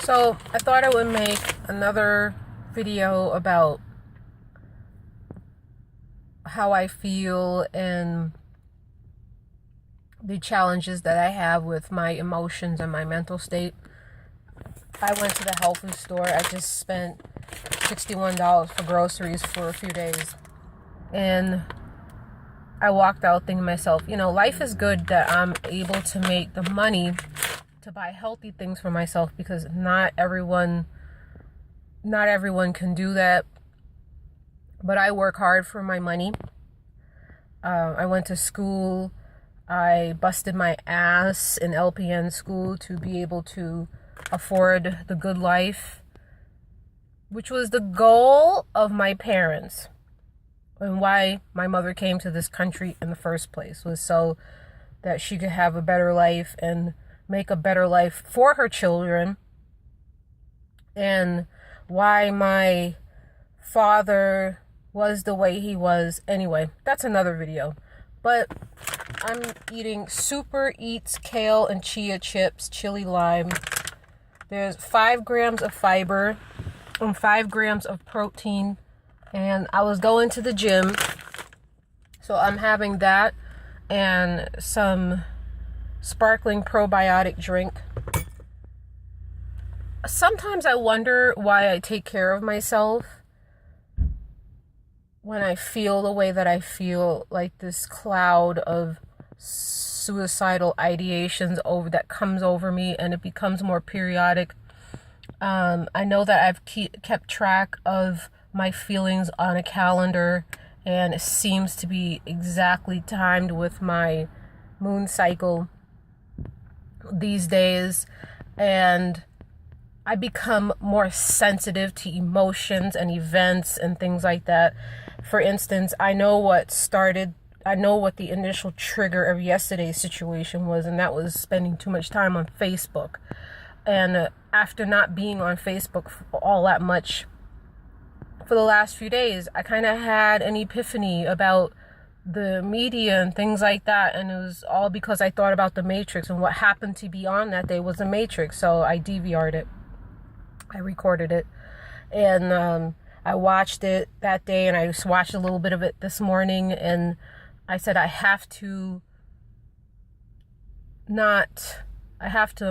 So I thought I would make another video about how I feel and the challenges that I have with my emotions and my mental state. I went to the health food store. I just spent $61 for groceries for a few days. And I walked out thinking to myself, life is good that I'm able to make the money to buy healthy things for myself, because not everyone can do that. But I work hard for my money. I went to school. I busted my ass in LPN school to be able to afford the good life, which was the goal of my parents and why my mother came to this country in the first place, was so that she could have a better life and make a better life for her children. And why my father was the way he was. Anyway, that's another video. But I'm eating Super Eats kale and chia chips, chili lime. There's 5 grams of fiber and 5 grams of protein. And I was going to the gym, so I'm having that and some sparkling probiotic drink. Sometimes I wonder why I take care of myself when I feel the way that I feel, like this cloud of suicidal ideations that comes over me, and it becomes more periodic. I know that I've kept track of my feelings on a calendar, and it seems to be exactly timed with my moon cycle these days, and I become more sensitive to emotions and events and things like that. For instance, I know what the initial trigger of yesterday's situation was, and that was spending too much time on Facebook. And after not being on Facebook all that much for the last few days, I kind of had an epiphany about the media and things like that, and it was all because I thought about The Matrix, and what happened to be on that day was The Matrix. So I DVR'd it. I recorded it, and I watched it that day, and I just watched a little bit of it this morning, and I said I have to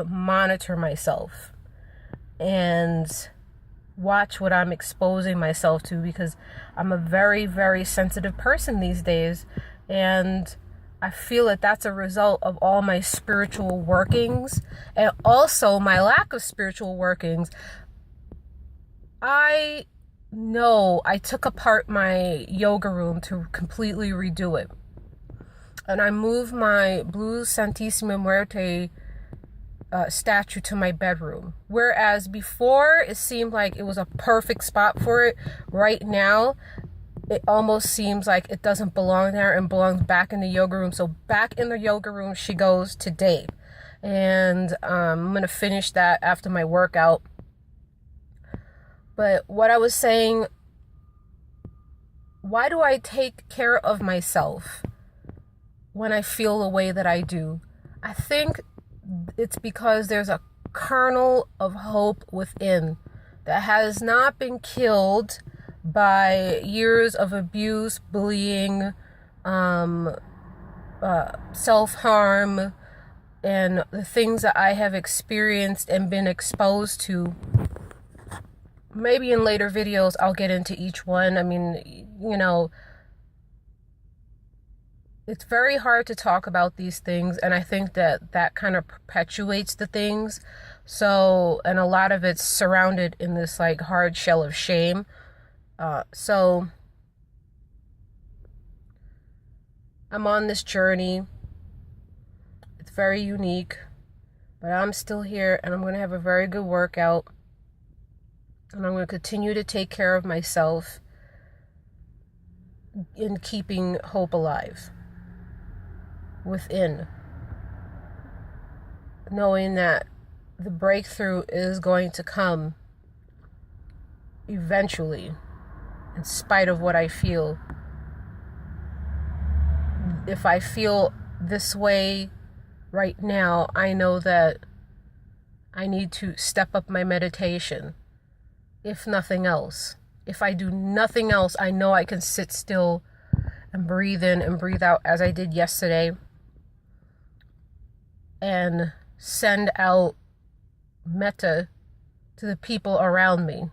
monitor myself and watch what I'm exposing myself to, because I'm a very, very sensitive person these days, and I feel that that's a result of all my spiritual workings and also my lack of spiritual workings. I know I took apart my yoga room to completely redo it, and I moved my blue Santissima Muerte statue to my bedroom. Whereas before it seemed like it was a perfect spot for it, right now it almost seems like it doesn't belong there and belongs back in the yoga room. So back in the yoga room she goes today, and I'm gonna finish that after my workout. But what I was saying, why do I take care of myself when I feel the way that I do? I think it's because there's a kernel of hope within that has not been killed by years of abuse, bullying, self-harm, and the things that I have experienced and been exposed to. Maybe in later videos I'll get into each one. I mean, it's very hard to talk about these things, and I think that kind of perpetuates the things. So, and a lot of it's surrounded in this like hard shell of shame. So I'm on this journey. It's very unique, but I'm still here, and I'm going to have a very good workout. And I'm going to continue to take care of myself in keeping hope alive within. Knowing that the breakthrough is going to come eventually, in spite of what I feel. If I feel this way right now, I know that I need to step up my meditation, if nothing else. If I do nothing else, I know I can sit still and breathe in and breathe out as I did yesterday and send out metta to the people around me.